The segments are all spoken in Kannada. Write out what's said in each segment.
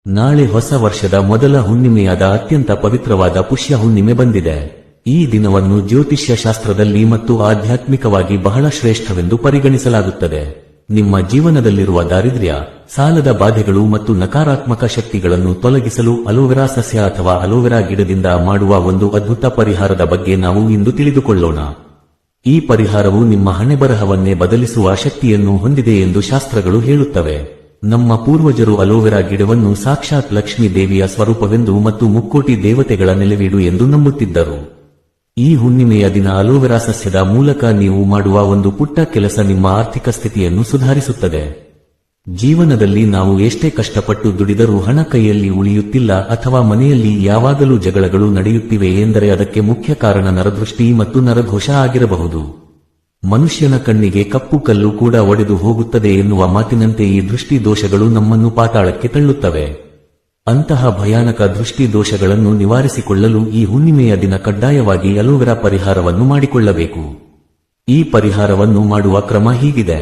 ನಾಳೆ ಹೊಸ ವರ್ಷದ ಮೊದಲ ಹುಣ್ಣಿಮೆಯಾದ ಅತ್ಯಂತ ಪವಿತ್ರವಾದ ಪುಷ್ಯ ಹುಣ್ಣಿಮೆ ಬಂದಿದೆ. ಈ ದಿನವನ್ನು ಜ್ಯೋತಿಷ್ಯ ಶಾಸ್ತ್ರದಲ್ಲಿ ಮತ್ತು ಆಧ್ಯಾತ್ಮಿಕವಾಗಿ ಬಹಳ ಶ್ರೇಷ್ಠವೆಂದು ಪರಿಗಣಿಸಲಾಗುತ್ತದೆ. ನಿಮ್ಮ ಜೀವನದಲ್ಲಿರುವ ದಾರಿದ್ರ್ಯ, ಸಾಲದ ಬಾಧೆಗಳು ಮತ್ತು ನಕಾರಾತ್ಮಕ ಶಕ್ತಿಗಳನ್ನು ತೊಲಗಿಸಲು ಅಲೋವೆರಾ ಸಸ್ಯ ಅಥವಾ ಅಲೋವೆರಾ ಗಿಡದಿಂದ ಮಾಡುವ ಒಂದು ಅದ್ಭುತ ಪರಿಹಾರದ ಬಗ್ಗೆ ನಾವು ಇಂದು ತಿಳಿದುಕೊಳ್ಳೋಣ. ಈ ಪರಿಹಾರವು ನಿಮ್ಮ ಹಣೆಬರಹವನ್ನೇ ಬದಲಿಸುವ ಶಕ್ತಿಯನ್ನು ಹೊಂದಿದೆ ಎಂದು ಶಾಸ್ತ್ರಗಳು ಹೇಳುತ್ತವೆ. ನಮ್ಮ ಪೂರ್ವಜರು ಅಲೋವೆರಾ ಗಿಡವನ್ನು ಸಾಕ್ಷಾತ್ ಲಕ್ಷ್ಮೀ ದೇವಿಯ ಸ್ವರೂಪವೆಂದು ಮತ್ತು ಮುಕ್ಕೋಟಿ ದೇವತೆಗಳ ನೆಲೆವೀಡು ಎಂದು ನಂಬುತ್ತಿದ್ದರು. ಈ ಹುಣ್ಣಿಮೆಯ ದಿನ ಅಲೋವೆರಾ ಸಸ್ಯದ ಮೂಲಕ ನೀವು ಮಾಡುವ ಒಂದು ಪುಟ್ಟ ಕೆಲಸ ನಿಮ್ಮ ಆರ್ಥಿಕ ಸ್ಥಿತಿಯನ್ನು ಸುಧಾರಿಸುತ್ತದೆ. ಜೀವನದಲ್ಲಿ ನಾವು ಎಷ್ಟೇ ಕಷ್ಟಪಟ್ಟು ದುಡಿದರೂ ಹಣ ಕೈಯಲ್ಲಿ ಉಳಿಯುತ್ತಿಲ್ಲ ಅಥವಾ ಮನೆಯಲ್ಲಿ ಯಾವಾಗಲೂ ಜಗಳಗಳು ನಡೆಯುತ್ತಿವೆ ಎಂದರೆ ಅದಕ್ಕೆ ಮುಖ್ಯ ಕಾರಣ ನರದೃಷ್ಟಿ ಮತ್ತು ನರಘೋಷ ಆಗಿರಬಹುದು. ಮನುಷ್ಯನ ಕಣ್ಣಿಗೆ ಕಪ್ಪು ಕಲ್ಲು ಕೂಡ ಒಡೆದು ಹೋಗುತ್ತದೆ ಎನ್ನುವ ಮಾತಿನಂತೆ ಈ ದೃಷ್ಟಿ ದೋಷಗಳು ನಮ್ಮನ್ನು ಪಾತಾಳಕ್ಕೆ ತಳ್ಳುತ್ತವೆ. ಅಂತಹ ಭಯಾನಕ ದೃಷ್ಟಿ ದೋಷಗಳನ್ನು ನಿವಾರಿಸಿಕೊಳ್ಳಲು ಈ ಹುಣ್ಣಿಮೆಯ ದಿನ ಕಡ್ಡಾಯವಾಗಿ ಅಲೋವೆರಾ ಪರಿಹಾರವನ್ನು ಮಾಡಿಕೊಳ್ಳಬೇಕು. ಈ ಪರಿಹಾರವನ್ನು ಮಾಡುವ ಕ್ರಮ ಹೀಗಿದೆ.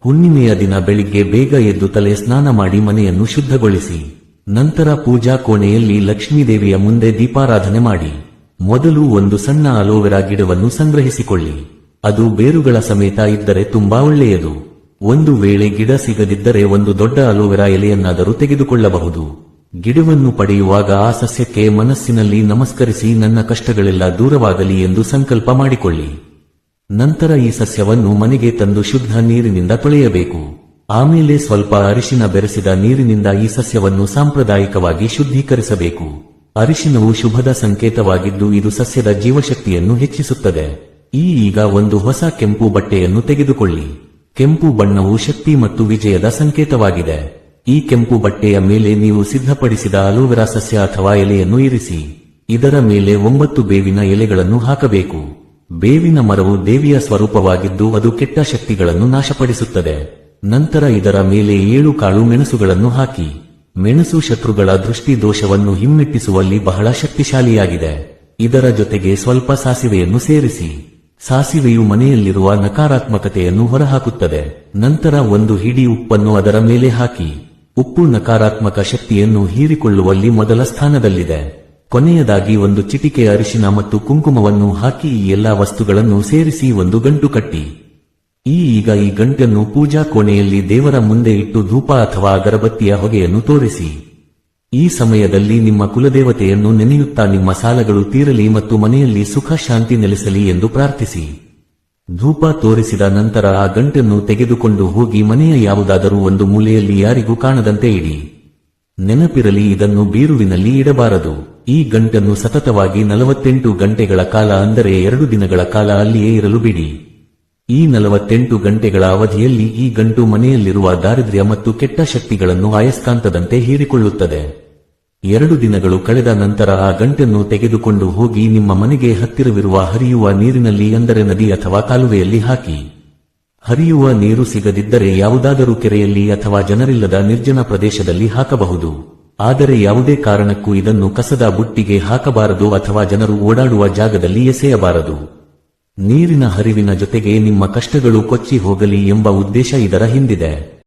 ಹುಣ್ಣಿಮೆಯ ದಿನ ಬೆಳಿಗ್ಗೆ ಬೇಗ ಎದ್ದು ತಲೆ ಸ್ನಾನ ಮಾಡಿ ಮನೆಯನ್ನು ಶುದ್ಧಗೊಳಿಸಿ. ನಂತರ ಪೂಜಾ ಕೋಣೆಯಲ್ಲಿ ಲಕ್ಷ್ಮೀದೇವಿಯ ಮುಂದೆ ದೀಪಾರಾಧನೆ ಮಾಡಿ. ಮೊದಲು ಒಂದು ಸಣ್ಣ ಅಲೋವೆರಾ ಗಿಡವನ್ನು ಸಂಗ್ರಹಿಸಿಕೊಳ್ಳಿ. ಅದು ಬೇರುಗಳ ಸಮೇತ ಇದ್ದರೆ ತುಂಬಾ ಒಳ್ಳೆಯದು. ಒಂದು ವೇಳೆ ಗಿಡ ಸಿಗದಿದ್ದರೆ ಒಂದು ದೊಡ್ಡ ಅಲೋವೆರಾ ಎಲೆಯನ್ನಾದರೂ ತೆಗೆದುಕೊಳ್ಳಬಹುದು. ಗಿಡವನ್ನು ಪಡೆಯುವಾಗ ಆ ಸಸ್ಯಕ್ಕೆ ಮನಸ್ಸಿನಲ್ಲಿ ನಮಸ್ಕರಿಸಿ ನನ್ನ ಕಷ್ಟಗಳೆಲ್ಲ ದೂರವಾಗಲಿ ಎಂದು ಸಂಕಲ್ಪ ಮಾಡಿಕೊಳ್ಳಿ. ನಂತರ ಈ ಸಸ್ಯವನ್ನು ಮನೆಗೆ ತಂದು ಶುದ್ಧ ನೀರಿನಿಂದ ತೊಳೆಯಬೇಕು. ಆಮೇಲೆ ಸ್ವಲ್ಪ ಅರಿಶಿನ ಬೆರೆಸಿದ ನೀರಿನಿಂದ ಈ ಸಸ್ಯವನ್ನು ಸಾಂಪ್ರದಾಯಿಕವಾಗಿ ಶುದ್ಧೀಕರಿಸಬೇಕು. ಅರಿಶಿನವು ಶುಭದ ಸಂಕೇತವಾಗಿದ್ದು ಇದು ಸಸ್ಯದ ಜೀವಶಕ್ತಿಯನ್ನು ಹೆಚ್ಚಿಸುತ್ತದೆ. ಈಗ ಒಂದು ಹೊಸ ಕೆಂಪು ಬಟ್ಟೆಯನ್ನು ತೆಗೆದುಕೊಳ್ಳಿ. ಕೆಂಪು ಬಣ್ಣವು ಶಕ್ತಿ ಮತ್ತು ವಿಜಯದ ಸಂಕೇತವಾಗಿದೆ. ಈ ಕೆಂಪು ಬಟ್ಟೆಯ ಮೇಲೆ ನೀವು ಸಿದ್ಧಪಡಿಸಿದ ಅಲೋವೆರಾ ಸಸ್ಯ ಅಥವಾ ಎಲೆಯನ್ನು ಇರಿಸಿ. ಇದರ ಮೇಲೆ 9 ಬೇವಿನ ಎಲೆಗಳನ್ನು ಹಾಕಬೇಕು. ಬೇವಿನ ಮರವು ದೇವಿಯ ಸ್ವರೂಪವಾಗಿದ್ದು ಅದು ಕೆಟ್ಟ ಶಕ್ತಿಗಳನ್ನು ನಾಶಪಡಿಸುತ್ತದೆ. ನಂತರ ಇದರ ಮೇಲೆ 7 ಕಾಳು ಮೆಣಸುಗಳನ್ನು ಹಾಕಿ. ಮೆಣಸು ಶತ್ರುಗಳ ದೃಷ್ಟಿ ದೋಷವನ್ನು ಹಿಮ್ಮೆಟ್ಟಿಸುವಲ್ಲಿ ಬಹಳ ಶಕ್ತಿಶಾಲಿಯಾಗಿದೆ. ಇದರ ಜೊತೆಗೆ ಸ್ವಲ್ಪ ಸಾಸಿವೆಯನ್ನು ಸೇರಿಸಿ. ಸಾಸಿವೆಯು ಮನೆಯಲ್ಲಿರುವ ನಕಾರಾತ್ಮಕತೆಯನ್ನು ಹೊರಹಾಕುತ್ತದೆ. ನಂತರ ಒಂದು ಹಿಡಿ ಉಪ್ಪನ್ನು ಅದರ ಮೇಲೆ ಹಾಕಿ. ಉಪ್ಪು ನಕಾರಾತ್ಮಕ ಶಕ್ತಿಯನ್ನು ಹೀರಿಕೊಳ್ಳುವಲ್ಲಿ ಮೊದಲ ಸ್ಥಾನದಲ್ಲಿದೆ. ಕೊನೆಯದಾಗಿ ಒಂದು ಚಿಟಿಕೆ ಅರಿಶಿನ ಮತ್ತು ಕುಂಕುಮವನ್ನು ಹಾಕಿ ಈ ಎಲ್ಲಾ ವಸ್ತುಗಳನ್ನು ಸೇರಿಸಿ ಒಂದು ಗಂಟು ಕಟ್ಟಿ. ಈಗ ಈ ಗಂಟನ್ನು ಪೂಜಾ ಕೋಣೆಯಲ್ಲಿ ದೇವರ ಮುಂದೆ ಇಟ್ಟು ಧೂಪ ಅಥವಾ ಅಗರಬತ್ತಿಯ ಹೊಗೆಯನ್ನು ತೋರಿಸಿ. ಈ ಸಮಯದಲ್ಲಿ ನಿಮ್ಮ ಕುಲದೇವತೆಯನ್ನು ನೆನೆಯುತ್ತಾ ನಿಮ್ಮ ಸಾಲಗಳು ತೀರಲಿ ಮತ್ತು ಮನೆಯಲ್ಲಿ ಸುಖ ಶಾಂತಿ ನೆಲೆಸಲಿ ಎಂದು ಪ್ರಾರ್ಥಿಸಿ. ಧೂಪ ತೋರಿಸಿದ ನಂತರ ಆ ಗಂಟನ್ನು ತೆಗೆದುಕೊಂಡು ಹೋಗಿ ಮನೆಯ ಯಾವುದಾದರೂ ಒಂದು ಮೂಲೆಯಲ್ಲಿ ಯಾರಿಗೂ ಕಾಣದಂತೆ ಇಡಿ. ನೆನಪಿರಲಿ, ಇದನ್ನು ಬೀರುವಿನಲ್ಲಿ ಇಡಬಾರದು. ಈ ಗಂಟನ್ನು ಸತತವಾಗಿ 48 ಗಂಟೆಗಳ ಕಾಲ ಅಂದರೆ 2 ದಿನಗಳ ಕಾಲ ಅಲ್ಲಿಯೇ ಇರಲು ಬಿಡಿ. ಈ 48 ಗಂಟೆಗಳ ಅವಧಿಯಲ್ಲಿ ಈ ಗಂಟು ಮನೆಯಲ್ಲಿರುವ ದಾರಿದ್ರ್ಯ ಮತ್ತು ಕೆಟ್ಟ ಶಕ್ತಿಗಳನ್ನು ಅಯಸ್ಕಾಂತದಂತೆ ಹೀರಿಕೊಳ್ಳುತ್ತದೆ. 2 ದಿನಗಳು ಕಳೆದ ನಂತರ ಆ ಗಂಟನ್ನು ತೆಗೆದುಕೊಂಡು ಹೋಗಿ ನಿಮ್ಮ ಮನೆಗೆ ಹತ್ತಿರವಿರುವ ಹರಿಯುವ ನೀರಿನಲ್ಲಿ ಅಂದರೆ ನದಿ ಅಥವಾ ಕಾಲುವೆಯಲ್ಲಿ ಹಾಕಿ. ಹರಿಯುವ ನೀರು ಸಿಗದಿದ್ದರೆ ಯಾವುದಾದರೂ ಕೆರೆಯಲ್ಲಿ ಅಥವಾ ಜನರಿಲ್ಲದ ನಿರ್ಜನ ಪ್ರದೇಶದಲ್ಲಿ ಹಾಕಬಹುದು. ಆದರೆ ಯಾವುದೇ ಕಾರಣಕ್ಕೂ ಇದನ್ನು ಕಸದ ಬುಟ್ಟಿಗೆ ಹಾಕಬಾರದು ಅಥವಾ ಜನರು ಓಡಾಡುವ ಜಾಗದಲ್ಲಿ ಎಸೆಯಬಾರದು. ನೀರಿನ ಹರಿವಿನ ಜೊತೆಗೆ ನಿಮ್ಮ ಕಷ್ಟಗಳು ಕೊಚ್ಚಿ ಹೋಗಲಿ ಎಂಬ ಉದ್ದೇಶ ಇದರ ಹಿಂದಿದೆ.